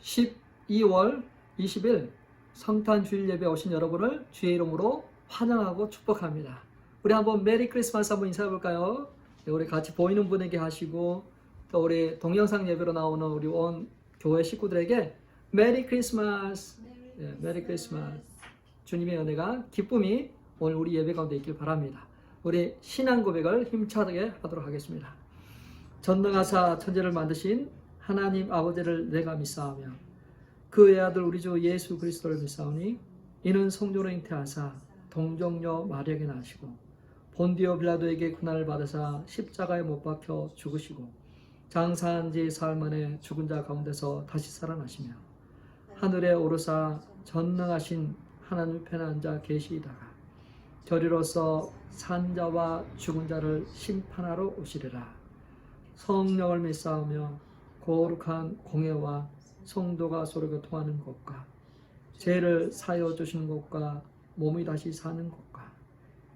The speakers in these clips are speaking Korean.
12월 20일 성탄 주일 예배 오신 여러분을 주의 이름으로 환영하고 축복합니다. 우리 한번 메리 크리스마스 한번 인사해 볼까요? 우리 같이 보이는 분에게 하시고 또 우리 동영상 예배로 나오는 우리 온 교회 식구들에게 메리 크리스마스, 메리 크리스마스. 주님의 은혜가 기쁨이 오늘 우리 예배 가운데 있길 바랍니다. 우리 신앙 고백을 힘차게 하도록 하겠습니다. 전능하사 천지를 만드신 하나님 아버지를 내가 믿사오며 그의 아들 우리 주 예수 그리스도를 믿사오니 이는 성도로 잉태하사 동정녀 마리아에게 나시고 본디오 빌라도에게 고난을 받으사 십자가에 못 박혀 죽으시고 장사한 지 사흘 만에 죽은 자 가운데서 다시 살아나시며 하늘에 오르사 전능하신 하나님 편에 앉아 계시다가 저리로서 산자와 죽은 자를 심판하러 오시리라. 성령을 믿사오며 거룩한 공회와 성도가 서로 교통하는 것과 죄를 사여 주시는 것과 몸이 다시 사는 것과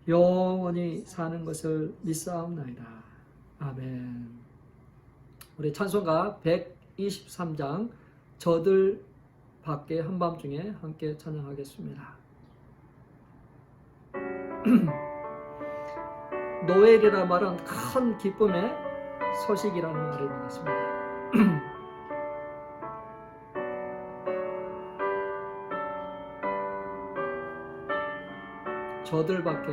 영원히 사는 것을 믿사옵나이다. 아멘. 우리 찬송가 123장 저들 밖에 한밤중에 함께 찬양하겠습니다. 노엘이라 말은 큰 기쁨의 소식이라는 말을 하겠습니다. 저들밖에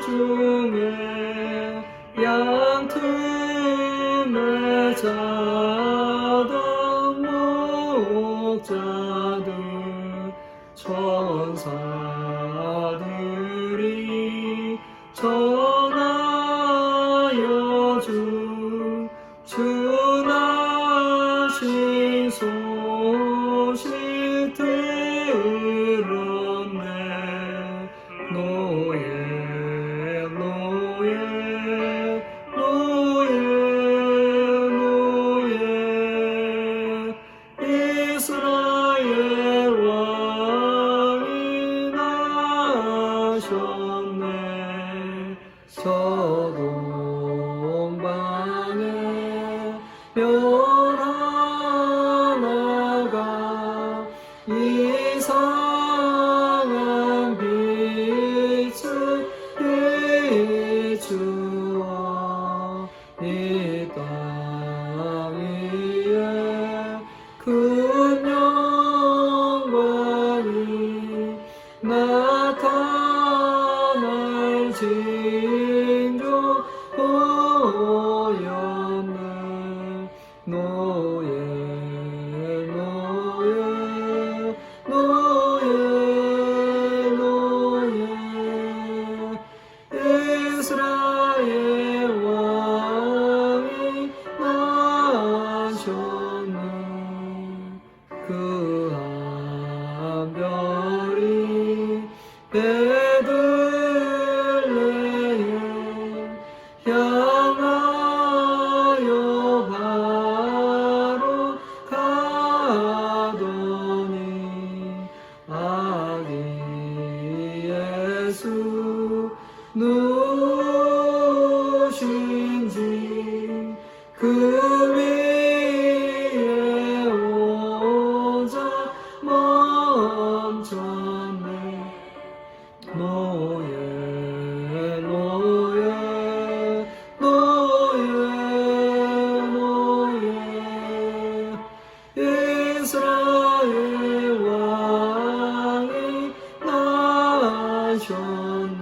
한밤중에 양틈에 자던 목자들 천사들이 전하여 주 나신 소식 들었네. 노예 이스라엘 왕이 나셨네. 서동방에 별 하나가 이상한 빛을 비추어 이 땅 위에 큰 영광이 나타날 징조 보였네. 이스라엘 왕이 나셨네. 그 한 별이 베들레헴 향하여 바로 가더니 아기 예수 누신지 그 위에 오자 멈췄네. 이스라엘 왕이 나셨네.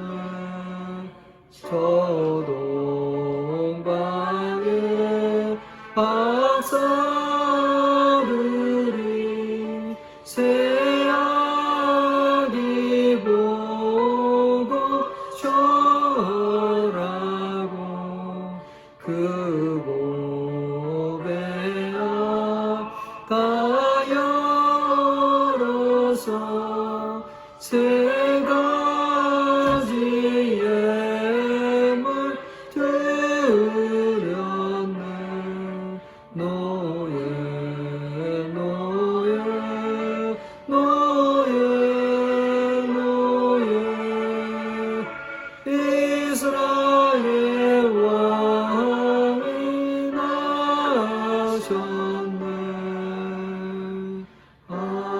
이스라엘 왕이 나셨네. 아멘.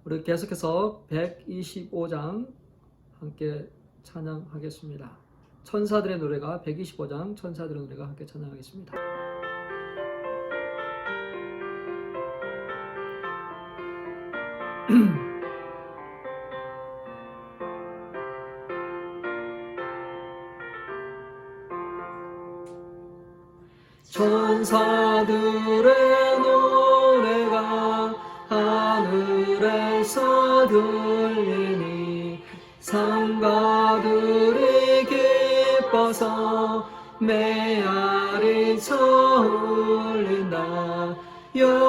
우리 계속해서 125장 함께 찬양하겠습니다. 천사들의 노래가 125장 천사들의 노래가 함께 찬양하겠습니다. 천사들의 노래가 하늘에서 들리니 상가들이 기뻐서 메아리 쳐 울린다. 영광이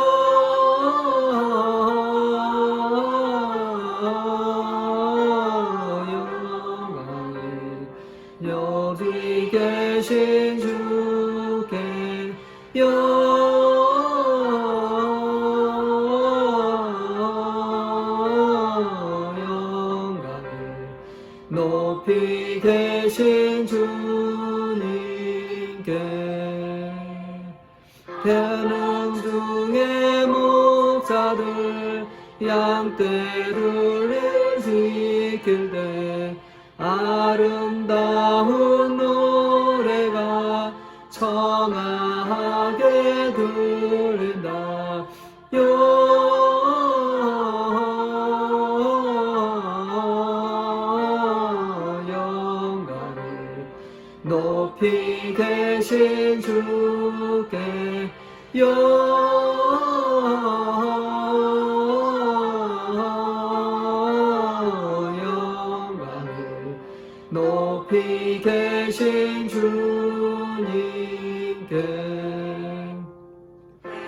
여기 계신 주께 영광을 높이 계신 주님께 대능중의 목자들 양떼를 지킬 때 아름다운 노래가 청하게 들린다. 영광을 높이 계신 주께 영광을 높이 계신 주님께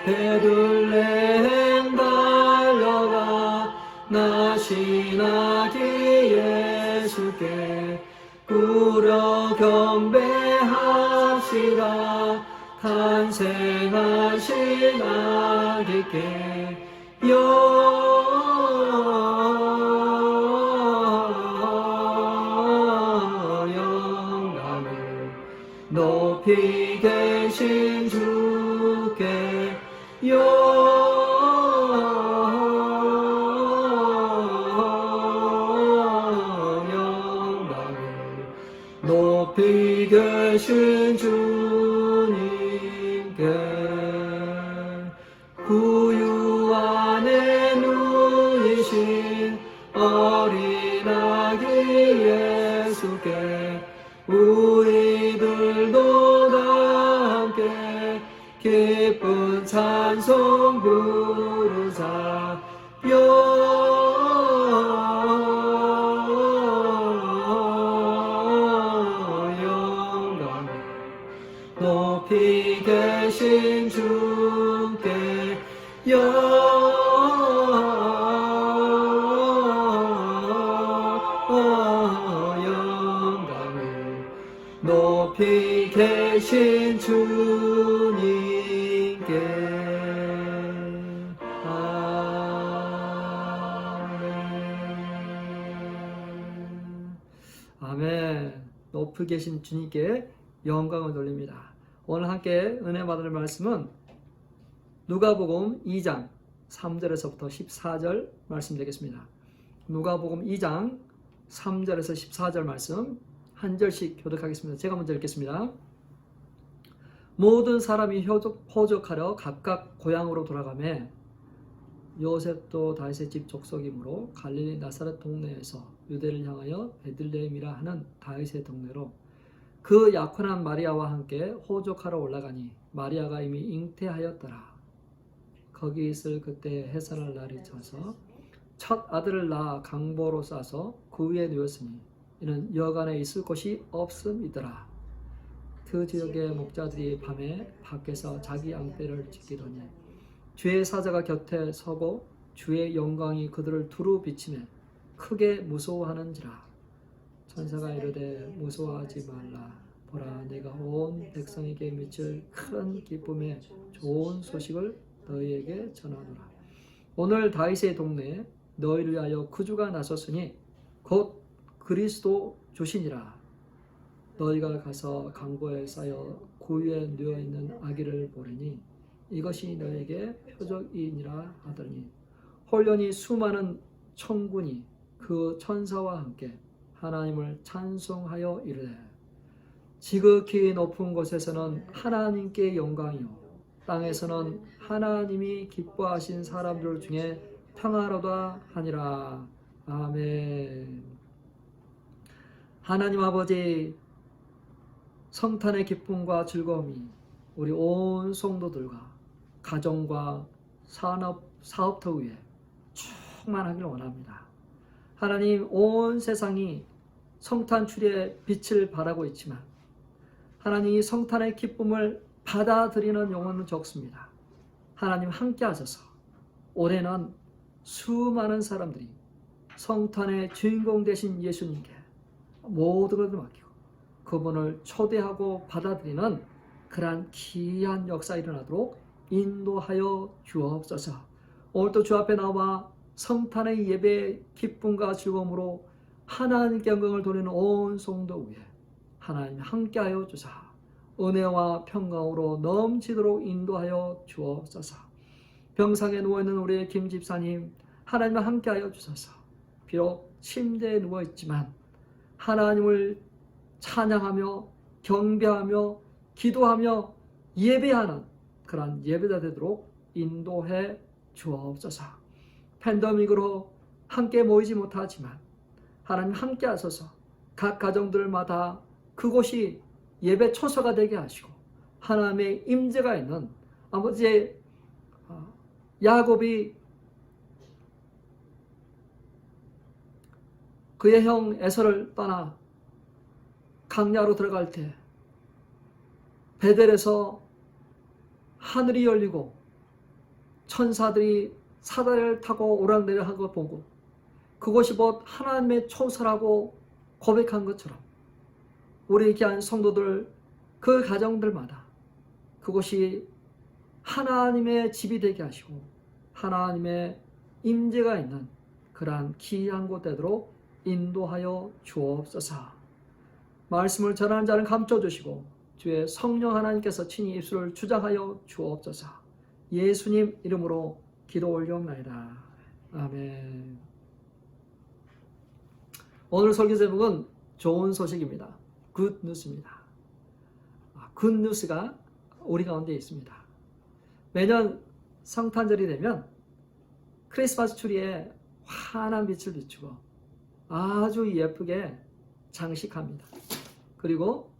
베들레헴 달려가 나시나기 예수께 꾸려 경배합시다. 탄생하신 아기께 영광을 높이 계신 주께 영광을 높이 계신 주님께 구유 안에 누이신 어린아기 예수께 우리들도 다 함께 기쁜 찬송 부르자. 영광 높이 계신 주께 영광을 높이 계신 주님께 아멘. 높이 계신 주님께 영광을 돌립니다. 오늘 함께 은혜 받을 말씀은 누가복음 2장 3절에서부터 14절 말씀 되겠습니다. 누가복음 2장 3절에서 14절 말씀 한 절씩 교독하겠습니다. 제가 먼저 읽겠습니다. 모든 사람이 호적하려 각각 고향으로 돌아가매 요셉도 다윗의 집 족속이므로 갈릴리 나사렛 동네에서 유대를 향하여 베들레헴이라 하는 다윗의 동네로 그 약혼한 마리아와 함께 호적하러 올라가니 마리아가 이미 잉태하였더라. 거기 있을 그때 해산할 날이 차서 첫 아들을 낳아 강보로 싸서 그 위에 누웠으니 이는 여간에 있을 곳이 없음이더라. 그 지역의 목자들이 밤에 밖에서 자기 양떼를 지키더니 주의 사자가 곁에 서고 주의 영광이 그들을 두루 비치매 크게 무서워하는지라. 천사가 이르되 무서워하지 말라. 보라, 내가 온 백성에게 미칠 큰 기쁨의 좋은 소식을 너희에게 전하노라. 오늘 다윗의 동네에 너희를 위하여 구주가 나섰으니 곧 그리스도 주시니라. 너희가 가서 강보에 쌓여 고유에 누워있는 아기를 보리니 이것이 너에게 표적이니라 하더니 홀련히 수많은 천군이 그 천사와 함께 하나님을 찬송하여 이르되 지극히 높은 곳에서는 하나님께 영광이요 땅에서는 하나님이 기뻐하신 사람들 중에 평화로다 하니라. 아멘. 하나님 아버지, 성탄의 기쁨과 즐거움이 우리 온 성도들과 가정과 사업터 위에 충만하길 원합니다. 하나님, 온 세상이 성탄 추리의 빛을 바라고 있지만 하나님, 이 성탄의 기쁨을 받아들이는 영혼은 적습니다. 하나님 함께 하셔서 올해는 수많은 사람들이 성탄의 주인공 되신 예수님께 모든 것을 맡기고 그분을 초대하고 받아들이는 그러한 귀한 역사 일어나도록 인도하여 주옵소서. 오늘도 주 앞에 나와 성탄의 예배의 기쁨과 즐거움으로 하나님께 영광을 돌리는 온 성도 위에 하나님 함께하여 주사 은혜와 평강으로 넘치도록 인도하여 주옵소서. 병상에 누워있는 우리의 김 집사님, 하나님과 함께하여 주소서. 비록 침대에 누워있지만 하나님을 찬양하며 경배하며 기도하며 예배하는 그런 예배자 되도록 인도해 주옵소서. 팬데믹으로 함께 모이지 못하지만 하나님 함께 하소서. 각 가정들마다 그곳이 예배 초소가 되게 하시고 하나님의 임재가 있는 아버지의 야곱이 그의 형 에서를 떠나 강야로 들어갈 때 베델에서 하늘이 열리고 천사들이 사다리를 타고 오락내리락 거 보고 그것이 곧 하나님의 초소라고 고백한 것처럼 우리 귀한 성도들 그 가정들마다 그것이 하나님의 집이 되게 하시고 하나님의 임재가 있는 그러한 귀한 곳 되도록 인도하여 주옵소서. 말씀을 전하는 자는 감춰주시고 주의 성령 하나님께서 친히 입술을 주장하여 주옵소서. 예수님 이름으로 기도 올려옵나이다. 아멘. 오늘 설교 제목은 좋은 소식입니다. 굿 뉴스입니다. 굿 뉴스가 우리 가운데 있습니다. 매년 성탄절이 되면 크리스마스 트리에 환한 빛을 비추고 아주 예쁘게 장식합니다. 그리고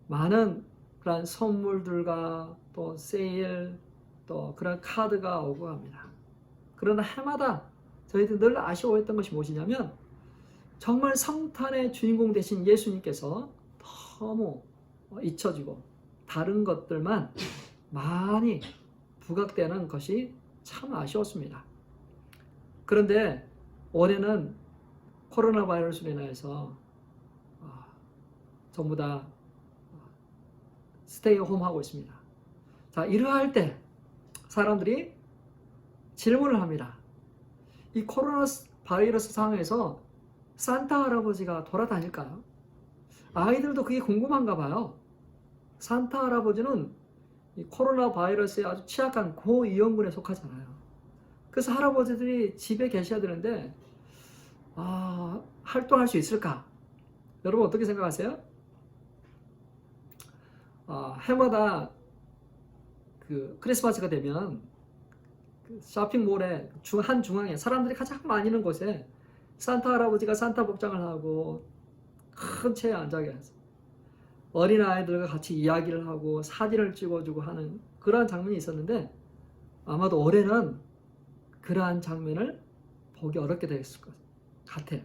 많은 그런 선물들과 또 세일 또 그런 카드가 오고 합니다. 그러나 해마다 저희들 늘 아쉬워했던 것이 무엇이냐면 정말 성탄의 주인공 되신 예수님께서 너무 잊혀지고 다른 것들만 많이 부각되는 것이 참 아쉬웠습니다. 그런데 올해는 코로나 바이러스로 인해서 전부 다 스테이 홈 하고 있습니다. 자, 이러할 때 사람들이 질문을 합니다. 이 코로나 바이러스 상황에서 산타 할아버지가 돌아다닐까요? 아이들도 그게 궁금한가 봐요. 산타 할아버지는 이 코로나 바이러스에 아주 취약한 고위험군에 속하잖아요. 그래서 할아버지들이 집에 계셔야 되는데 활동할 수 있을까? 여러분 어떻게 생각하세요? 해마다 그 크리스마스가 되면 그 쇼핑몰의 한 중앙에 사람들이 가장 많이 있는 곳에 산타 할아버지가 산타 복장을 하고 큰 체에 앉아 계서 어린아이들과 같이 이야기를 하고 사진을 찍어주고 하는 그러한 장면이 있었는데 아마도 올해는 그러한 장면을 보기 어렵게 되었을 것 같아요.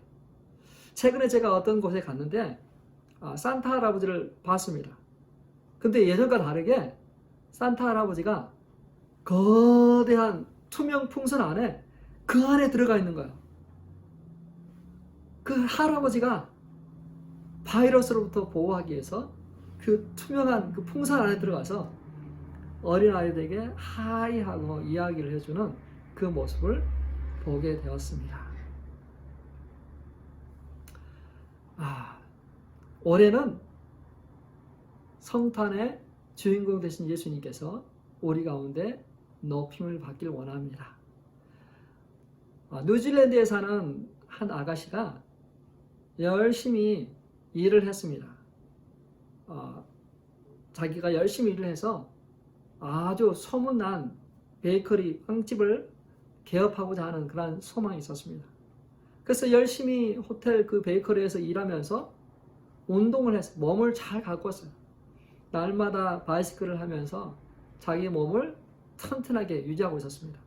최근에 제가 어떤 곳에 갔는데 산타 할아버지를 봤습니다. 근데 예전과 다르게 산타 할아버지가 거대한 투명 풍선 안에 그 안에 들어가 있는 거예요. 그 할아버지가 바이러스로부터 보호하기 위해서 그 투명한 그 풍선 안에 들어가서 어린아이들에게 하이하고 이야기를 해주는 그 모습을 보게 되었습니다. 올해는 성탄의 주인공 되신 예수님께서 우리 가운데 높임을 받길 원합니다. 뉴질랜드에 사는 한 아가씨가 열심히 일을 했습니다. 자기가 열심히 일을 해서 아주 소문난 베이커리 빵집을 개업하고자 하는 그런 소망이 있었습니다. 그래서 열심히 호텔 그 베이커리에서 일하면서 운동을 해서 몸을 잘 가꿨어요. 날마다 바이시클을 하면서 자기 몸을 튼튼하게 유지하고 있었습니다.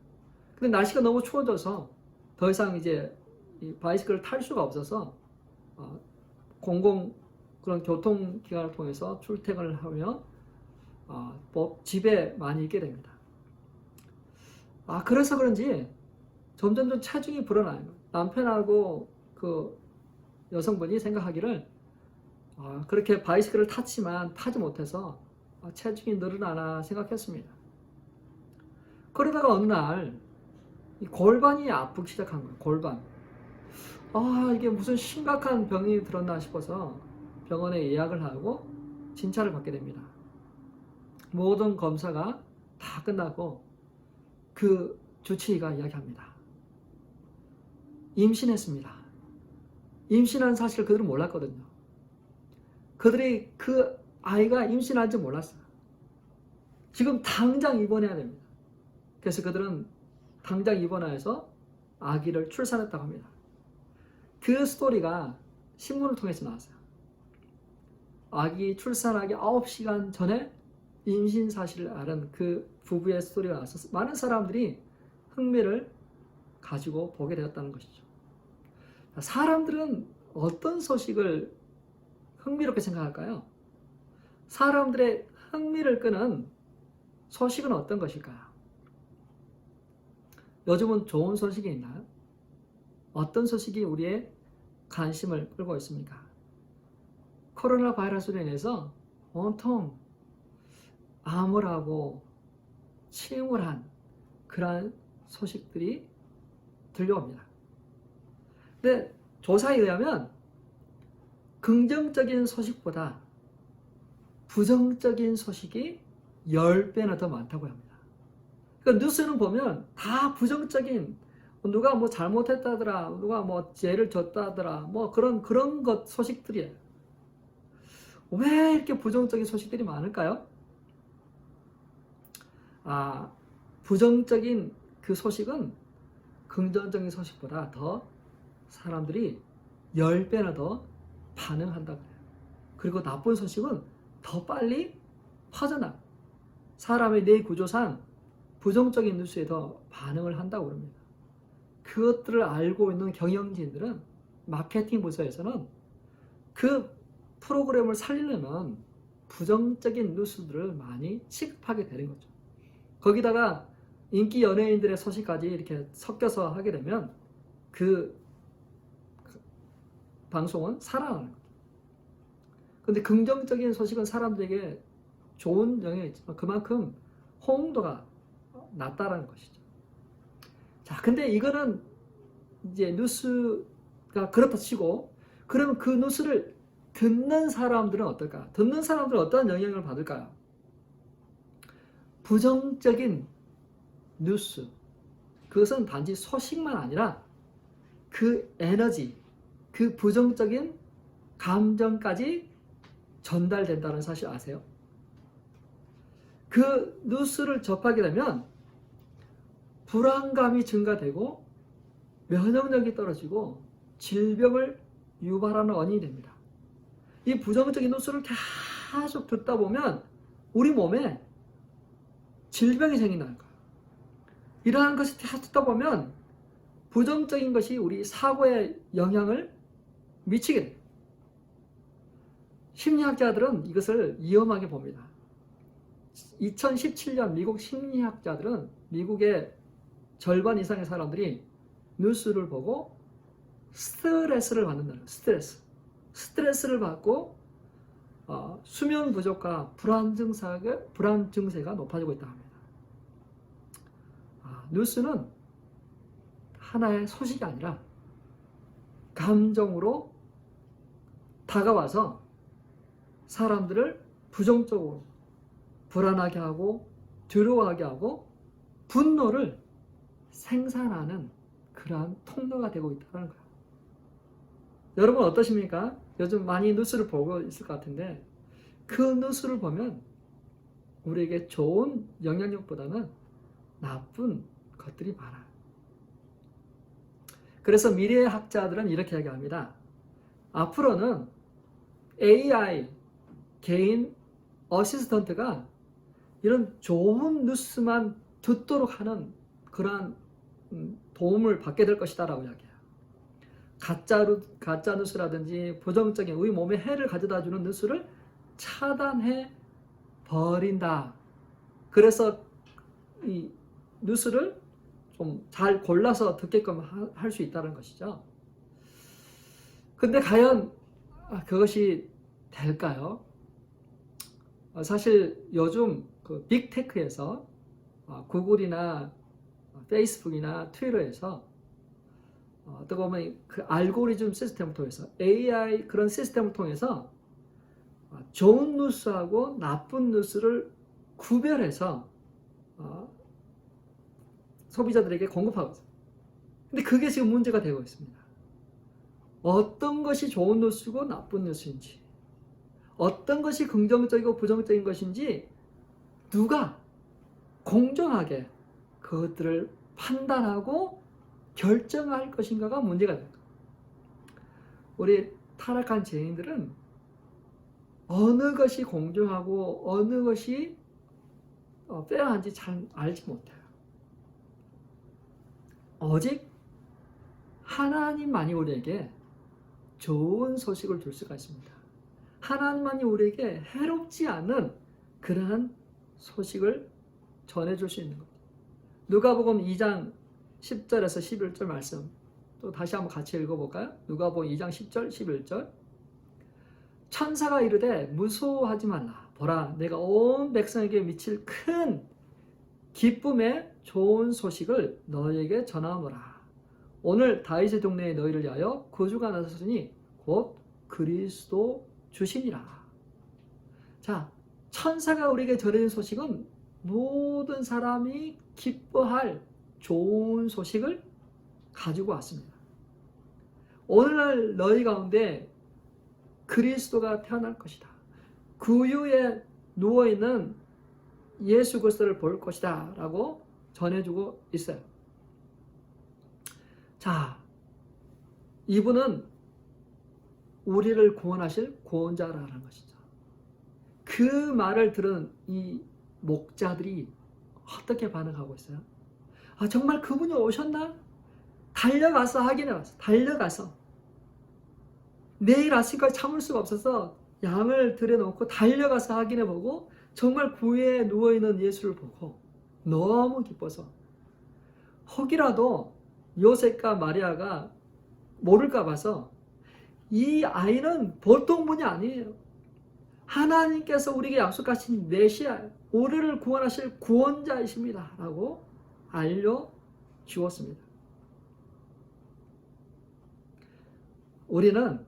근데 날씨가 너무 추워져서 더 이상 이제 이 바이시클을 탈 수가 없어서 공공 그런 교통기관을 통해서 출퇴근을 하며 집에 많이 있게 됩니다. 그래서 그런지 점점 체중이 불어나요. 남편하고 그 여성분이 생각하기를 그렇게 바이시클을 탔지만 타지 못해서 체중이 늘어나나 생각했습니다. 그러다가 어느 날 골반이 아프기 시작한 거예요. 골반. 이게 무슨 심각한 병이 들었나 싶어서 병원에 예약을 하고 진찰을 받게 됩니다. 모든 검사가 다 끝나고 그 주치의가 이야기합니다. 임신했습니다. 임신한 사실을 그들은 몰랐거든요. 그들이 그 아이가 임신한 줄 몰랐어요. 지금 당장 입원해야 됩니다. 그래서 그들은 당장 입원해서 아기를 출산했다고 합니다. 그 스토리가 신문을 통해서 나왔어요. 아기 출산하기 9시간 전에 임신 사실을 알은 그 부부의 스토리가 나와서 많은 사람들이 흥미를 가지고 보게 되었다는 것이죠. 사람들은 어떤 소식을 흥미롭게 생각할까요? 사람들의 흥미를 끄는 소식은 어떤 것일까요? 요즘은 좋은 소식이 있나요? 어떤 소식이 우리의 관심을 끌고 있습니까? 코로나 바이러스로 인해서 온통 암울하고 침울한 그러한 소식들이 들려옵니다. 근데 조사에 의하면 긍정적인 소식보다 부정적인 소식이 10배나 더 많다고 합니다. 그러니까 뉴스는 보면 다 부정적인, 누가 뭐 잘못했다더라, 누가 뭐 죄를 졌다더라, 뭐 그런 것 소식들이에요. 왜 이렇게 부정적인 소식들이 많을까요? 부정적인 그 소식은 긍정적인 소식보다 더 사람들이 10배나 더 반응한다고 해요. 그리고 나쁜 소식은 더 빨리 퍼져나가요. 사람의 뇌 구조상 부정적인 뉴스에 더 반응을 한다고 합니다. 그것들을 알고 있는 경영진들은, 마케팅 부서에서는 그 프로그램을 살리려면 부정적인 뉴스들을 많이 취급하게 되는 거죠. 거기다가 인기 연예인들의 소식까지 이렇게 섞여서 하게 되면 그 방송은 살아나는 거죠. 그런데 긍정적인 소식은 사람들에게 좋은 영향이 있지만 그만큼 호응도가 낮다라는 것이죠. 자, 근데 이거는 이제 뉴스가 그렇다 치고, 그러면 그 뉴스를 듣는 사람들은 어떨까? 듣는 사람들은 어떤 영향을 받을까요? 부정적인 뉴스, 그것은 단지 소식만 아니라 그 에너지, 그 부정적인 감정까지 전달된다는 사실 아세요? 그 뉴스를 접하게 되면 불안감이 증가되고 면역력이 떨어지고 질병을 유발하는 원인이 됩니다. 이 부정적인 뉴스를 계속 듣다 보면 우리 몸에 질병이 생긴다는 거예요. 이러한 것을 계속 듣다 보면 부정적인 것이 우리 사고에 영향을 미치게 돼요. 심리학자들은 이것을 위험하게 봅니다. 2017년 미국 심리학자들은 미국의 절반 이상의 사람들이 뉴스를 보고 스트레스를 받는다는 거예요. 스트레스를 받고 수면 부족과 불안 증세가 높아지고 있다고 합니다. 뉴스는 하나의 소식이 아니라 감정으로 다가와서 사람들을 부정적으로 불안하게 하고 두려워하게 하고 분노를 생산하는 그러한 통로가 되고 있다는 거예요. 여러분 어떠십니까? 요즘 많이 뉴스를 보고 있을 것 같은데 그 뉴스를 보면 우리에게 좋은 영향력보다는 나쁜 것들이 많아요. 그래서 미래학자들은 이렇게 얘기합니다. 앞으로는 AI, 개인 어시스턴트가 이런 좋은 뉴스만 듣도록 하는 그러한 도움을 받게 될 것이다 라고 이야기해요. 가짜 뉴스라든지 부정적인 우리 몸에 해를 가져다주는 뉴스를 차단해 버린다. 그래서 이 뉴스를 좀 잘 골라서 듣게끔 할 수 있다는 것이죠. 근데 과연 그것이 될까요? 사실 요즘 그 빅테크에서 구글이나 페이스북이나 트위터에서 어떻게 보면 그 알고리즘 시스템을 통해서 AI 그런 시스템을 통해서 좋은 뉴스하고 나쁜 뉴스를 구별해서 소비자들에게 공급하고 있습니다. 근데 그게 지금 문제가 되고 있습니다. 어떤 것이 좋은 뉴스고 나쁜 뉴스인지, 어떤 것이 긍정적이고 부정적인 것인지 누가 공정하게 그것들을 판단하고 결정할 것인가가 문제가 됩니다. 우리 타락한 죄인들은 어느 것이 공정하고 어느 것이 페어한지 잘 알지 못해요. 오직 하나님만이 우리에게 좋은 소식을 줄 수가 있습니다. 하나님만이 우리에게 해롭지 않은 그러한 소식을 전해줄 수 있는 겁니다. 누가복음 2장 10절에서 11절 말씀 또 다시 한번 같이 읽어볼까요? 누가복음 2장 10절 11절 천사가 이르되 무서워하지 말라. 보라 내가 온 백성에게 미칠 큰 기쁨의 좋은 소식을 너희에게 전하노라. 오늘 다윗의 동네에 너희를 위하여 구주가 나섰으니 곧 그리스도 주시니라. 자, 천사가 우리에게 전해진 소식은 모든 사람이 기뻐할 좋은 소식을 가지고 왔습니다. 오늘날 너희 가운데 그리스도가 태어날 것이다. 구유에 누워있는 예수 그리스도를 볼 것이다 라고 전해주고 있어요. 자, 이분은 우리를 구원하실 구원자라는 것이죠. 그 말을 들은 이 목자들이 어떻게 반응하고 있어요? 정말 그분이 오셨나? 달려가서 확인해봤어. 달려가서 내일 아침까지 참을 수가 없어서 양을 들여놓고 달려가서 확인해보고 정말 구유에 누워있는 예수를 보고 너무 기뻐서 혹이라도 요셉과 마리아가 모를까 봐서 이 아이는 보통 분이 아니에요. 하나님께서 우리에게 약속하신 메시아, 우리를 구원하실 구원자이십니다 라고 알려주었습니다. 우리는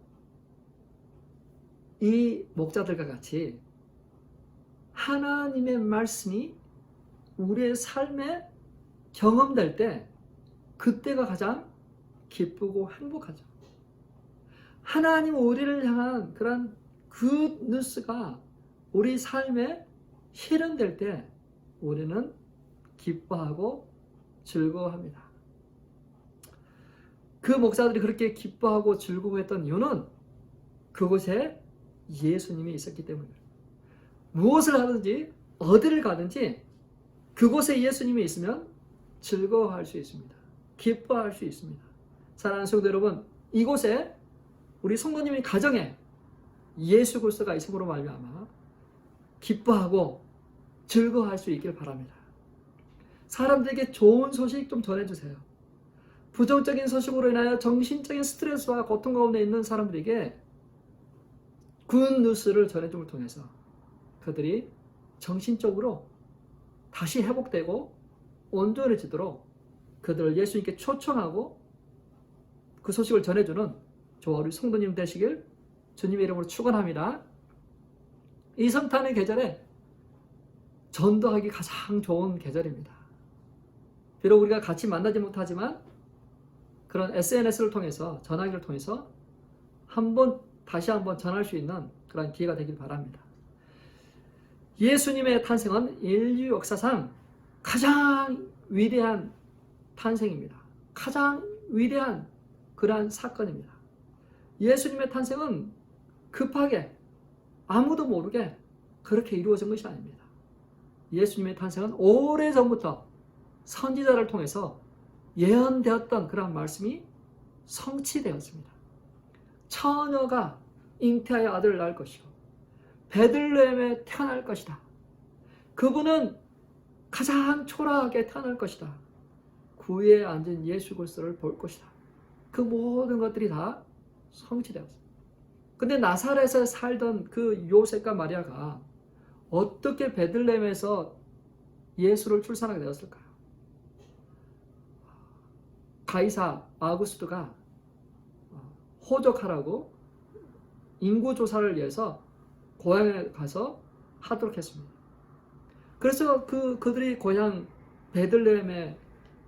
이 목자들과 같이 하나님의 말씀이 우리의 삶에 경험될 때 그때가 가장 기쁘고 행복하죠. 하나님 우리를 향한 그런 그 뉴스가 우리 삶에 실현될 때 우리는 기뻐하고 즐거워합니다. 그 목사들이 그렇게 기뻐하고 즐거워했던 이유는 그곳에 예수님이 있었기 때문입니다. 무엇을 하든지 어디를 가든지 그곳에 예수님이 있으면 즐거워할 수 있습니다. 기뻐할 수 있습니다. 사랑하는 성도 여러분, 이곳에 우리 성도님의 가정에 예수 그리스도가 있음으로 말미암아 기뻐하고 즐거워할 수 있길 바랍니다. 사람들에게 좋은 소식 좀 전해주세요. 부정적인 소식으로 인하여 정신적인 스트레스와 고통 가운데 있는 사람들에게 굿 뉴스를 전해줌을 통해서 그들이 정신적으로 다시 회복되고 온전해지도록 그들을 예수님께 초청하고 그 소식을 전해주는 저와 우리 성도님 되시길 주님의 이름으로 축원합니다. 이 성탄의 계절에 전도하기 가장 좋은 계절입니다. 비록 우리가 같이 만나지 못하지만 그런 SNS를 통해서, 전화기를 통해서 다시 한번 전할 수 있는 그런 기회가 되길 바랍니다. 예수님의 탄생은 인류 역사상 가장 위대한 탄생입니다. 가장 위대한 그러한 사건입니다. 예수님의 탄생은 급하게 아무도 모르게 그렇게 이루어진 것이 아닙니다. 예수님의 탄생은 오래전부터 선지자를 통해서 예언되었던 그런 말씀이 성취되었습니다. 처녀가 잉태하여 아들을 낳을 것이고 베들레헴에 태어날 것이다. 그분은 가장 초라하게 태어날 것이다. 구에 앉은 예수 그리스도를 볼 것이다. 그 모든 것들이 다 성취되었습니다. 근데 나사렛에 살던 그 요셉과 마리아가 어떻게 베들레헴에서 예수를 출산하게 되었을까요? 가이사 아구스트가 호적하라고 인구조사를 위해서 고향에 가서 하도록 했습니다. 그래서 그들이 고향 베들레헴에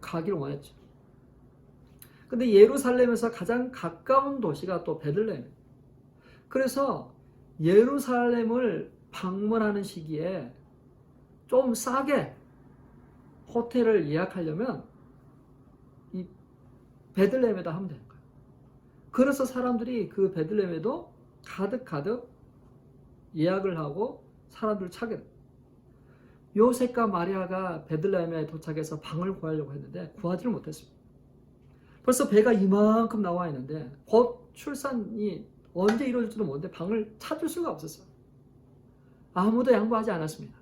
가기를 원했죠. 근데 예루살렘에서 가장 가까운 도시가 또 베들레헴. 그래서 예루살렘을 방문하는 시기에 좀 싸게 호텔을 예약하려면 이 베들레헴에다 하면 되는 거예요. 그래서 사람들이 그 베들레헴에도 가득 예약을 하고 사람들을 찾게 돼요. 요셉과 마리아가 베들레헴에 도착해서 방을 구하려고 했는데 구하지를 못했습니다. 벌써 배가 이만큼 나와 있는데 곧 출산이 언제 이루어질지도 모르는데 방을 찾을 수가 없었어요. 아무도 양보하지 않았습니다.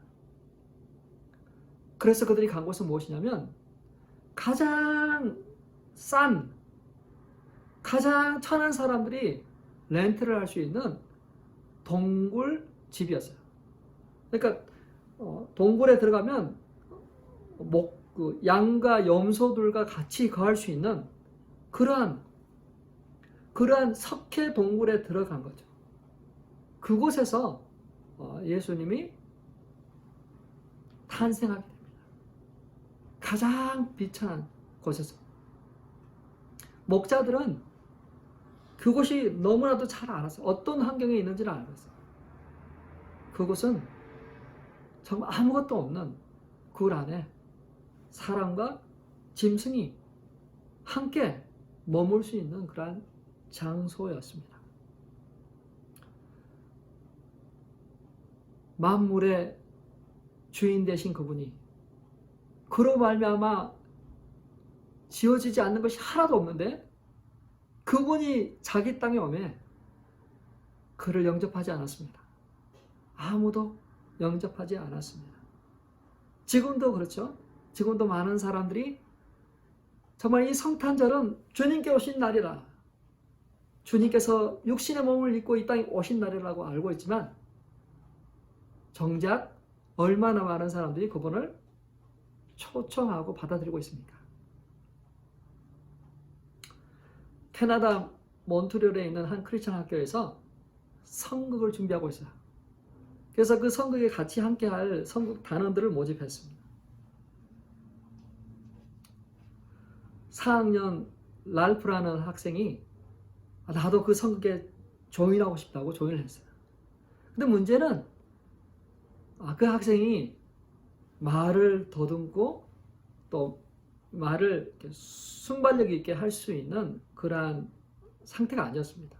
그래서 그들이 간 곳은 무엇이냐면 가장 싼, 가장 천한 사람들이 렌트를 할 수 있는 동굴 집이었어요. 그러니까 동굴에 들어가면 양과 염소들과 같이 거할 수 있는 그러한 석회 동굴에 들어간 거죠. 그곳에서 예수님이 탄생하게 됩니다. 가장 비천한 곳에서. 목자들은 그곳이 너무나도 잘 알았어요. 어떤 환경에 있는지를 알았어요. 그곳은 정말 아무것도 없는 굴 안에 사람과 짐승이 함께 머물 수 있는 그러한 장소였습니다. 만물의 주인 되신 그분이 그로 말미암아 지어지지 않는 것이 하나도 없는데 그분이 자기 땅에 오매 그를 영접하지 않았습니다. 아무도 영접하지 않았습니다. 지금도 그렇죠. 지금도 많은 사람들이 정말 이 성탄절은 주님께 오신 날이라, 주님께서 육신의 몸을 입고 이 땅에 오신 날이라고 알고 있지만 정작 얼마나 많은 사람들이 그분을 초청하고 받아들이고 있습니까? 캐나다 몬트리올에 있는 한 크리스천 학교에서 성극을 준비하고 있어요. 그래서 그 성극에 같이 함께할 성극 단원들을 모집했습니다. 4학년 랄프라는 학생이 나도 그 성극에 조인하고 싶다고 조인을 했어요. 근데 문제는 그 학생이 말을 더듬고 또 말을 이렇게 순발력 있게 할 수 있는 그러한 상태가 아니었습니다.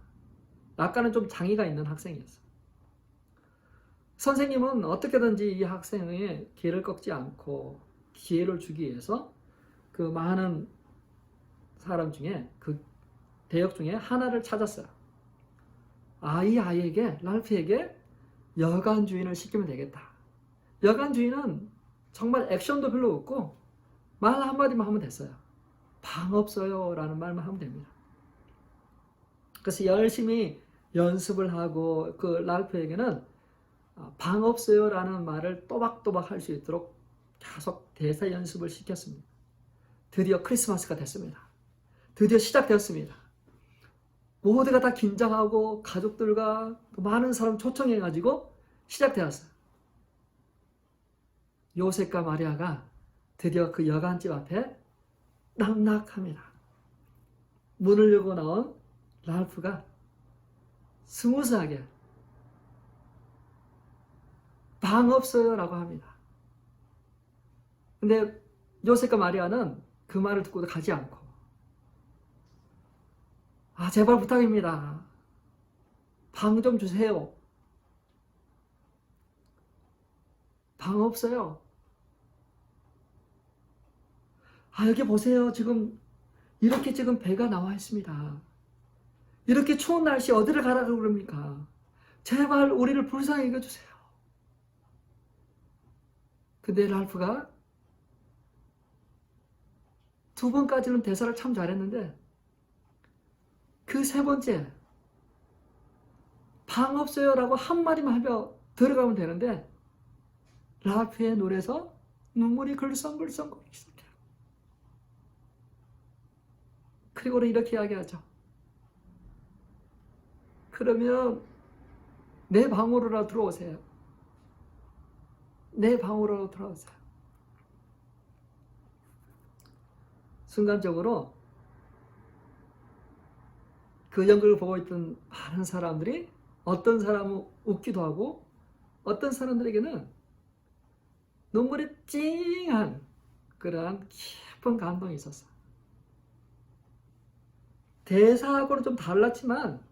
약간은 좀 장애가 있는 학생이었어요. 선생님은 어떻게든지 이 학생의 길을 꺾지 않고 기회를 주기 위해서 그 많은 사람 중에 그 대역 중에 하나를 찾았어요. 이 아이에게, 랄프에게 여관 주인을 시키면 되겠다. 여관 주인은 정말 액션도 별로 없고 말 한마디만 하면 됐어요. 방 없어요 라는 말만 하면 됩니다. 그래서 열심히 연습을 하고 그 랄프에게는 방 없어요 라는 말을 또박또박 할 수 있도록 계속 대사 연습을 시켰습니다. 드디어 크리스마스가 됐습니다. 드디어 시작되었습니다. 모두가 다 긴장하고 가족들과 많은 사람 초청해가지고 시작되었어요. 요셉과 마리아가 드디어 그 여관집 앞에 낙낙합니다. 문을 열고 나온 랄프가 스무스하게 방 없어요 라고 합니다. 근데 요셉과 마리아는 그 말을 듣고도 가지 않고, 제발 부탁입니다. 방 좀 주세요. 방 없어요. 여기 보세요. 이렇게 지금 배가 나와 있습니다. 이렇게 추운 날씨 어디를 가라고 그럽니까? 제발 우리를 불쌍히 여겨주세요. 근데 랄프가 두 번까지는 대사를 참 잘했는데 그 세 번째 방 없어요 라고 한마디만 하며 들어가면 되는데 랄프의 눈에서 눈물이 글썽글썽 거리기 시작해요. 그리고는 이렇게 이야기하죠. 그러면 내 방으로 들어오세요. 내 방으로 들어오세요. 순간적으로 그 연극을 보고 있던 많은 사람들이 어떤 사람은 웃기도 하고 어떤 사람들에게는 눈물이 찡한 그러한 깊은 감동이 있었어요. 대사하고는 좀 달랐지만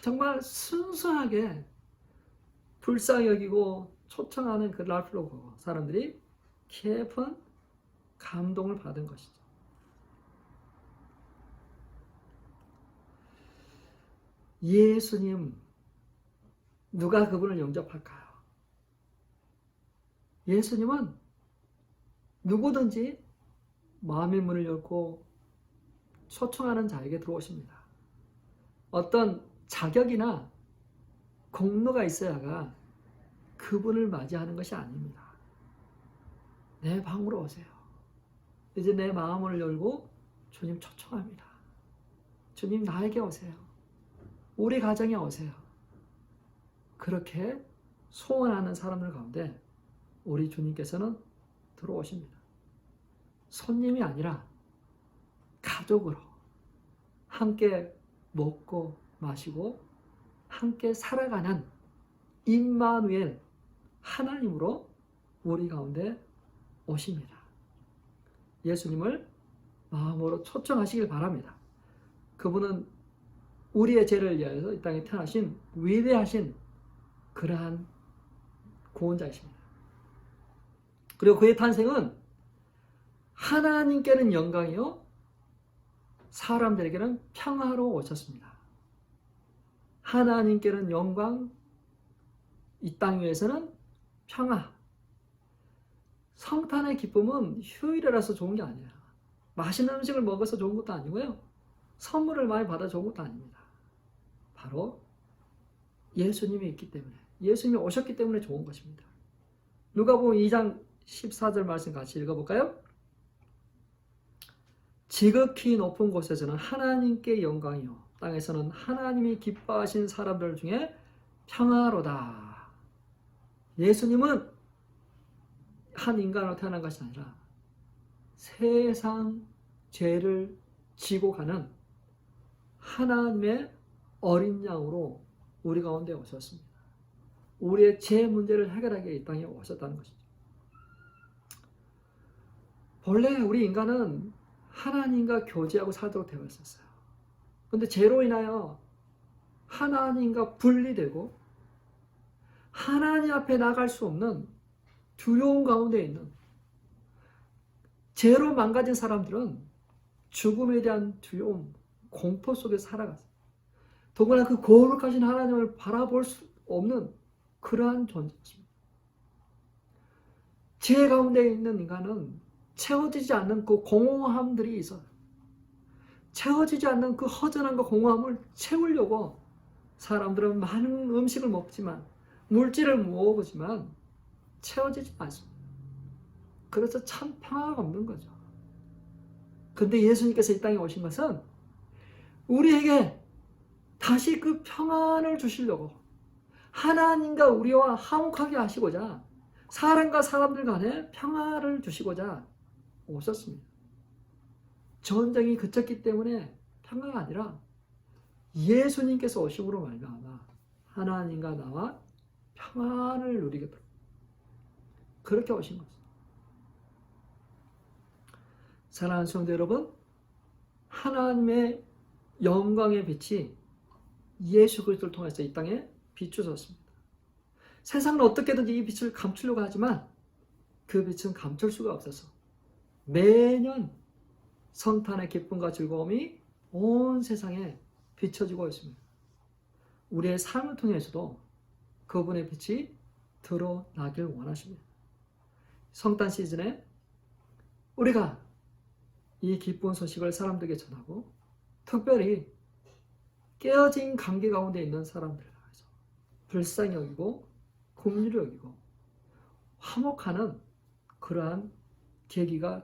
정말 순수하게 불쌍히 여기고 초청하는 그 랄프를 보고 사람들이 깊은 감동을 받은 것이죠. 예수님, 누가 그분을 영접할까요? 예수님은 누구든지 마음의 문을 열고 초청하는 자에게 들어오십니다. 어떤 자격이나 공로가 있어야가 그분을 맞이하는 것이 아닙니다. 내 방으로 오세요. 이제 내 마음을 열고 주님 초청합니다. 주님 나에게 오세요. 우리 가정에 오세요. 그렇게 소원하는 사람들 가운데 우리 주님께서는 들어오십니다. 손님이 아니라 가족으로 함께 먹고 마시고 함께 살아가는 임마누엘 하나님으로 우리 가운데 오십니다. 예수님을 마음으로 초청하시길 바랍니다. 그분은 우리의 죄를 위하여서 이 땅에 태어나신 위대하신 그러한 구원자이십니다. 그리고 그의 탄생은 하나님께는 영광이요 사람들에게는 평화로 오셨습니다. 하나님께는 영광, 이 땅 위에서는 평화. 성탄의 기쁨은 휴일이라서 좋은 게 아니에요. 맛있는 음식을 먹어서 좋은 것도 아니고요. 선물을 많이 받아 좋은 것도 아닙니다. 바로 예수님이 있기 때문에, 예수님이 오셨기 때문에 좋은 것입니다. 누가복음 2장 14절 말씀 같이 읽어볼까요? 지극히 높은 곳에서는 하나님께 영광이요 땅에서는 하나님이 기뻐하신 사람들 중에 평화로다. 예수님은 한 인간으로 태어난 것이 아니라 세상 죄를 지고 가는 하나님의 어린 양으로 우리 가운데 오셨습니다. 우리의 죄 문제를 해결하기 위해 이 땅에 오셨다는 것이죠. 본래 우리 인간은 하나님과 교제하고 살도록 되어 있었어요. 그런데 죄로 인하여 하나님과 분리되고 하나님 앞에 나갈 수 없는 두려움 가운데 있는, 죄로 망가진 사람들은 죽음에 대한 두려움, 공포 속에 살아갔어요. 더구나 그 거룩하신 하나님을 바라볼 수 없는 그러한 존재입니다. 죄 가운데 있는 인간은 채워지지 않는 그 공허함들이 있어요. 채워지지 않는 그 허전함과 공허함을 채우려고 사람들은 많은 음식을 먹지만, 물질을 모으지만 채워지지 않습니다. 그래서 참 평화가 없는 거죠. 근데 예수님께서 이 땅에 오신 것은 우리에게 다시 그 평안을 주시려고, 하나님과 우리와 화목하게 하시고자, 사람과 사람들 간에 평화를 주시고자 오셨습니다. 전쟁이 그쳤기 때문에 평화가 아니라 예수님께서 오심으로 말미암아 하나님과 나와 평안을 누리겠다. 그렇게 오신 것입니다. 사랑하는 성도 여러분, 하나님의 영광의 빛이 예수 그리스도를 통해서 이 땅에 비추셨습니다. 세상은 어떻게든지 이 빛을 감추려고 하지만 그 빛은 감출 수가 없어서 매년 성탄의 기쁨과 즐거움이 온 세상에 비춰지고 있습니다. 우리의 삶을 통해서도 그분의 빛이 드러나길 원하십니다. 성탄 시즌에 우리가 이 기쁜 소식을 사람들에게 전하고, 특별히 깨어진 관계 가운데 있는 사람들을 위해서 불쌍히 여기고 긍휼히 여기고 화목하는 그러한 계기가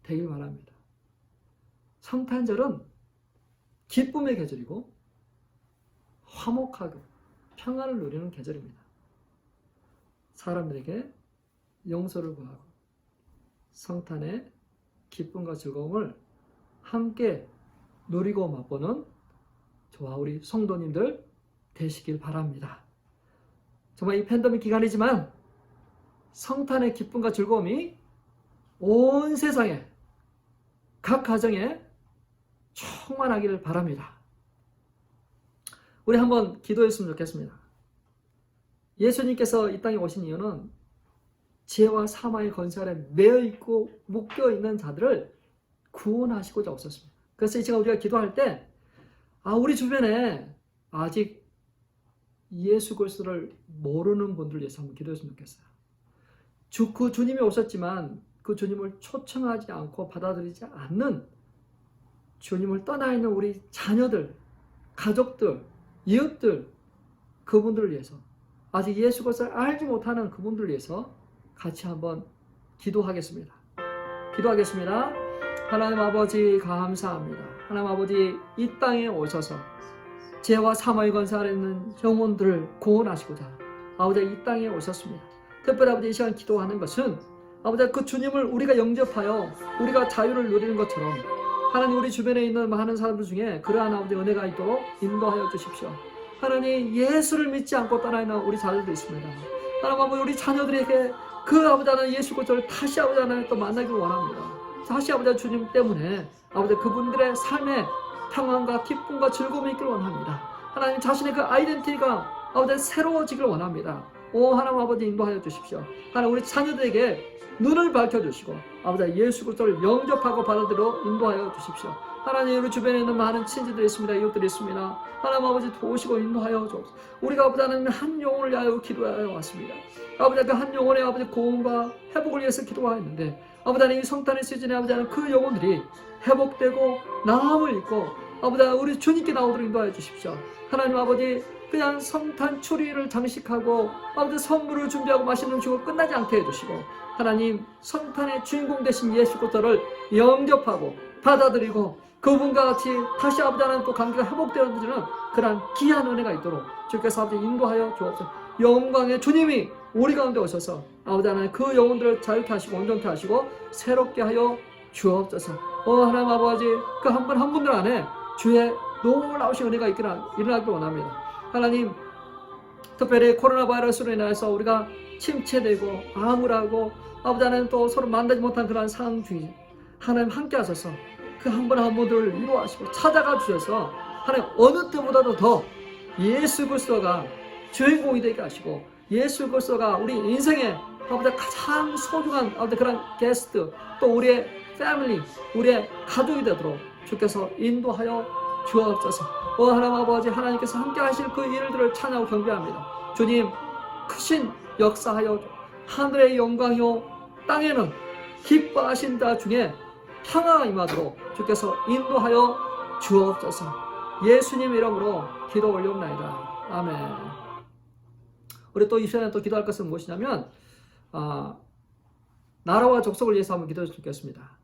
되길 바랍니다. 성탄절은 기쁨의 계절이고 화목하고 평안을 누리는 계절입니다. 사람들에게 용서를 구하고 성탄의 기쁨과 즐거움을 함께 누리고 맛보는 저와 우리 성도님들 되시길 바랍니다. 정말 이 팬데믹 기간이지만 성탄의 기쁨과 즐거움이 온 세상에, 각 가정에 충만하기를 바랍니다. 우리 한번 기도했으면 좋겠습니다. 예수님께서 이 땅에 오신 이유는 죄와 사망의 권세 아래 매여 있고 묶여 있는 자들을 구원하시고자 오셨습니다. 그래서 이 시간 우리가 기도할 때 우리 주변에 아직 예수 그리스도를 모르는 분들을 위해서 한번 기도했으면 좋겠어요. 그 주님이 오셨지만 그 주님을 초청하지 않고 받아들이지 않는, 주님을 떠나 있는 우리 자녀들, 가족들, 이웃들, 그분들을 위해서, 아직 예수 그리스도를 알지 못하는 그분들을 위해서 같이 한번 기도하겠습니다. 기도하겠습니다. 하나님 아버지 감사합니다. 하나님 아버지 이 땅에 오셔서 죄와 사망의 권세 아래 있는 영혼들을 구원하시고자 아버지 이 땅에 오셨습니다. 특별히 아버지 이 시간 기도하는 것은 아버지 그 주님을 우리가 영접하여 우리가 자유를 누리는 것처럼 하나님 우리 주변에 있는 많은 사람들 중에 그러한 아버지 은혜가 있도록 인도하여 주십시오. 하나님 예수를 믿지 않고 떠나 있는 우리 자녀들이 있습니다. 하나님 아버지 우리 자녀들에게 그 아버지 하나님 예수 그리스도를 다시 아버지 하나님 또 만나기를 원합니다. 다시 아버지 주님 때문에 아버지 그분들의 삶에 평안과 기쁨과 즐거움이 있기를 원합니다. 하나님 자신의 그 아이덴티티가 아버지 새로워지기를 원합니다. 오 하나님 아버지 인도하여 주십시오. 하나님 우리 자녀들에게 눈을 밝혀주시고 아버지 예수 그리스도를 영접하고 받아들여 인도하여 주십시오. 하나님 우리 주변에 있는 많은 친지들이 있습니다. 이웃들이 있습니다. 하나님 아버지 도우시고 인도하여 주옵소서. 우리가 아버지 하나님 한 영혼을 위하여 기도하여 왔습니다. 아버지 그 한 영혼의 아버지 고음과 회복을 위해서 기도하였는데 아버지 하나님 이 성탄의 시즌에 아버지 하나님 그 영혼들이 회복되고 나음을 입고 아버지 우리 주님께 나오도록 인도하여 주십시오. 하나님 아버지 그냥 성탄 추리를 장식하고 아버지 선물을 준비하고 맛있는 음식을 끝나지 않게 해주시고 하나님 성탄의 주인공 되신 예수 그리스도를 영접하고 받아들이고 그분과 같이 다시 아버지 하나님 또 관계가 회복되어지는 그러한 귀한 은혜가 있도록 주께서 아버지 인도하여 주옵소서. 영광의 주님이 우리 가운데 오셔서 아버지 하나님 그 영혼들을 자유케 하시고 온전케 하시고 새롭게 하여 주옵소서. 하나님 아버지 그 한 분 한 분들 안에 주의 놀라우신 은혜가 일어나기를 원합니다. 하나님 특별히 코로나 바이러스로 인해서 우리가 침체되고 암울하고 아버지 하나님 또 서로 만나지 못한 그런 상황 중에 하나님 함께 하셔서 그 한 분 한 분들을 위로하시고 찾아가 주셔서 하나님 어느 때보다도 더 예수 그리스도가 주인공이 되게 하시고 예수 그리스도가 우리 인생의 아버지 가장 소중한 아버지 그런 게스트 또 우리의 패밀리 우리의 가족이 되도록 주께서 인도하여 주옵소서. 하나님 아버지 하나님께서 함께 하실 그 일들을 찬양하고 경배합니다. 주님 크신 역사하여 하늘의 영광이요 땅에는 기뻐하신 자 중에 평화가 임하도록 주께서 인도하여 주옵소서. 예수님 이름으로 기도 올려옵나이다. 아멘. 우리 또 이 시간에 또 기도할 것은 무엇이냐면 나라와 족속을 위해서 한번 기도했으면 좋겠습니다.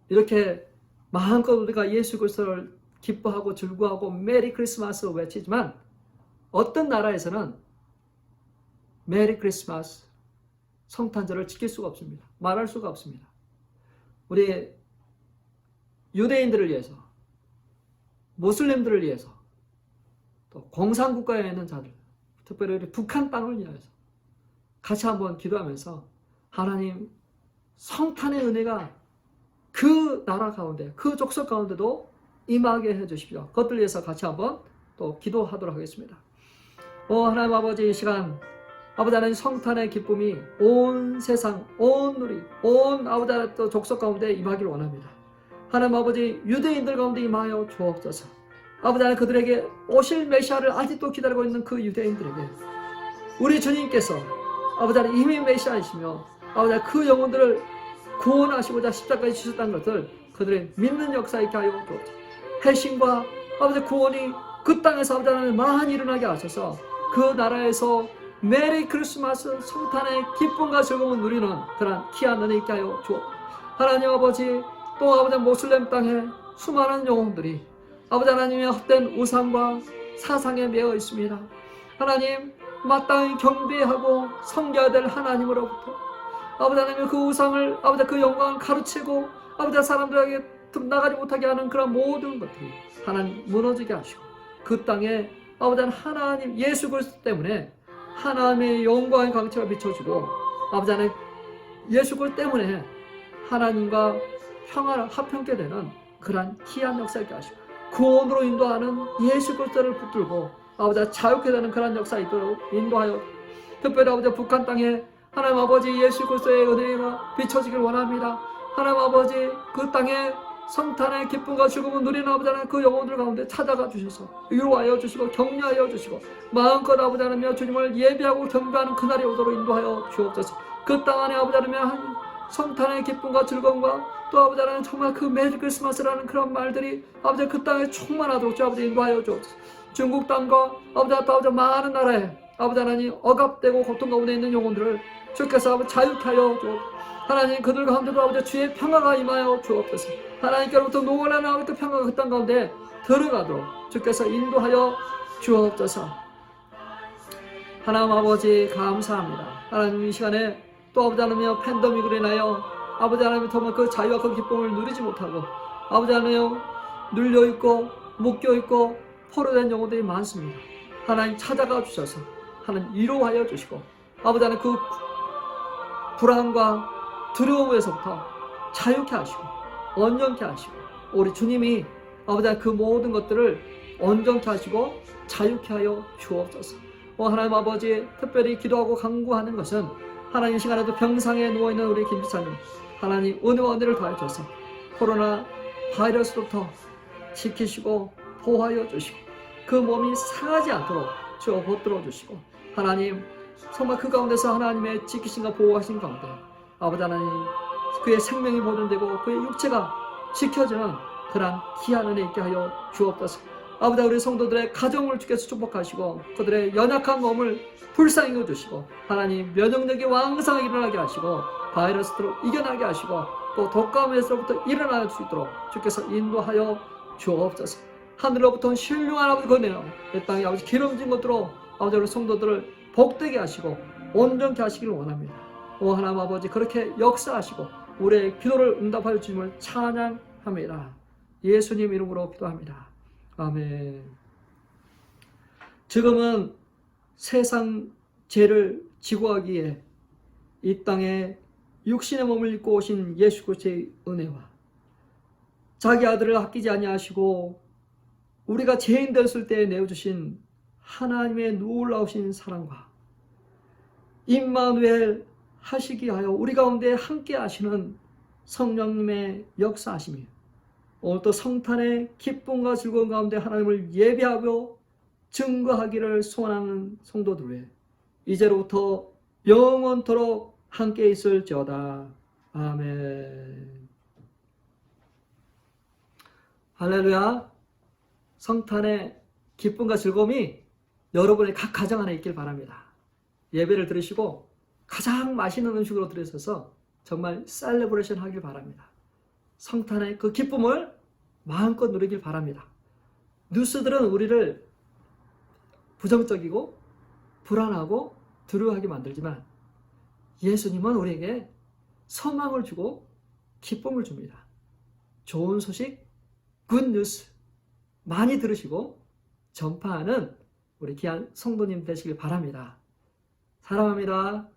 이렇게 마음껏 우리가 예수 그리스도를 기뻐하고 즐거워하고 메리 크리스마스 외치지만 어떤 나라에서는 메리 크리스마스 성탄절을 지킬 수가 없습니다. 말할 수가 없습니다. 우리 유대인들을 위해서, 모슬림들을 위해서, 또 공산국가에 있는 자들, 특별히 우리 북한 땅을 위해서 같이 한번 기도하면서 하나님 성탄의 은혜가 그 나라 가운데, 그 족속 가운데도 임하게 해주십시오. 그것들 위해서 같이 한번 또 기도하도록 하겠습니다. 하나님 아버지, 이 시간 아버지 하나님 성탄의 기쁨이 온 세상, 온 우리, 온 아버지 하나님 또 족속 가운데 임하기를 원합니다. 하나님 아버지, 유대인들 가운데 임하여 주옵소서. 아버지 하나님 그들에게 오실 메시아를 아직도 기다리고 있는 그 유대인들에게 우리 주님께서 아버지 하나님 이미 메시아이시며 아버지 하나님 그 영혼들을 구원하시고자 십자가에 주셨다는 것을 그들의 믿는 역사 있게 하여 주옵소서. 해신과 아버지 구원이 그 땅에서 아버지 하나님 많이 일어나게 하셔서 그 나라에서 메리 크리스마스 성탄의 기쁨과 즐거움을 누리는 그런 귀한 은혜 있게 하여 주옵소서. 하나님 아버지, 또 아버지 모슬렘 땅에 수많은 영혼들이 아버지 하나님의 헛된 우상과 사상에 매여 있습니다. 하나님 마땅히 경배하고 섬겨야 될 하나님으로부터 아버지 하나님 그 우상을 아버지 그 영광을 가르치고 아버지 사람들에게 나가지 못하게 하는 그런 모든 것들이 하나님 무너지게 하시고 그 땅에 아버지 하나님 예수 그리스도 때문에 하나님의 영광의 광채가 비춰지고 아버지 하나님 예수 그리스도 때문에 하나님과 평화를 합평케 되는 그러한 귀한 역사 있게 하시고 구원으로 인도하는 예수 그리스도를 붙들고 아버지 자유케 되는 그러한 역사 있도록 인도하여 특별히 아버지 북한 땅에 하나님 아버지 예수 그리스도의 은혜가 비춰지길 원합니다. 하나님 아버지 그 땅에 성탄의 기쁨과 즐거움을 누리는 아버지 하나님 그 영혼들 가운데 찾아가 주셔서 위로하여 주시고 격려하여 주시고 마음껏 아버지 하나님 주님을 예배하고 경배하는 그날이 오도록 인도하여 주옵소서. 그 땅 안에 아버지 하나님 성탄의 기쁨과 즐거움과 또 아버지 하나님 정말 그 메리 크리스마스라는 그런 말들이 아버지 그 땅에 충만하도록 주 아버지 인도하여 주옵소서. 중국 땅과 아버지 많은 나라에 아버지 하나님 억압되고 고통 가운데 있는 영혼들을 주께서 아버지 자유케 하여 주옵소서. 하나님 그들 가운데도 아버지 주의 평화가 임하여 주옵소서. 하나님께로부터 노원하는 아버지 그 평화가 그 땅 가운데 들어가도록 주께서 인도하여 주옵소서. 하나님 아버지 감사합니다. 하나님 이 시간에 또 아버지 하나님 팬데믹으로 인하여 아버지 하나님 정말 그 자유와 그 기쁨을 누리지 못하고 아버지 하나님 눌려있고 묶여있고 포로된 영혼들이 많습니다. 하나님 찾아가 주셔서 하나님 위로하여 주시고 아버지 하나님 그 불안과 두려움에서부터 자유케 하시고 온전케 하시고 우리 주님이 아버지 하나님 그 모든 것들을 온전케 하시고 자유케 하여 주옵소서. 하나님 아버지 특별히 기도하고 간구하는 것은 하나님 시간에도 병상에 누워있는 우리 김지사님 하나님 은혜와 은혜를 더하여 주셔서 코로나 바이러스로부터 지키시고 보호하여 주시고 그 몸이 상하지 않도록 주어 붙들어 주시고 하나님 정말 그 가운데서 하나님의 지키심과 보호하신 가운데 아버지 하나님 그의 생명이 보존되고 그의 육체가 지켜지는 그러한 귀한 은혜 있게 하여 주옵소서. 아버지 우리 성도들의 가정을 주께서 축복하시고 그들의 연약한 몸을 불쌍히 여주시고 하나님 면역력이 왕성하게 일어나게 하시고 바이러스로 이겨나게 하시고 또 독감에서부터 일어날 수 있도록 주께서 인도하여 주옵소서. 하늘로부터 신령한 아버지 건네요 이 땅에 아버지 기름진 것으로 아버지 우리 성도들을 복되게 하시고 온전케 하시기를 원합니다. 하나님 아버지 그렇게 역사하시고 우리의 기도를 응답하여 주심을 찬양합니다. 예수님 이름으로 기도합니다. 아멘. 지금은 세상 죄를 지고 하기 위해 이 땅에 육신의 몸을 입고 오신 예수 그리스도의 은혜와 자기 아들을 아끼지 아니하시고 우리가 죄인 되었을 때에 내어주신 하나님의 놀라우신 사랑과 임마누엘 하시기 하여 우리 가운데 함께 하시는 성령님의 역사하심이 오늘 또 성탄의 기쁨과 즐거움 가운데 하나님을 예배하고 증거하기를 소원하는 성도들 외에 이제로부터 영원토록 함께 있을지어다. 아멘. 할렐루야. 성탄의 기쁨과 즐거움이 여러분의 각 가정 안에 있길 바랍니다. 예배를 들으시고 가장 맛있는 음식으로 들으셔서 정말 셀레브레이션 하길 바랍니다. 성탄의 그 기쁨을 마음껏 누리길 바랍니다. 뉴스들은 우리를 부정적이고 불안하고 두려워하게 만들지만 예수님은 우리에게 소망을 주고 기쁨을 줍니다. 좋은 소식, 굿뉴스 많이 들으시고 전파하는 우리 귀한 성도님 되시길 바랍니다. 사랑합니다.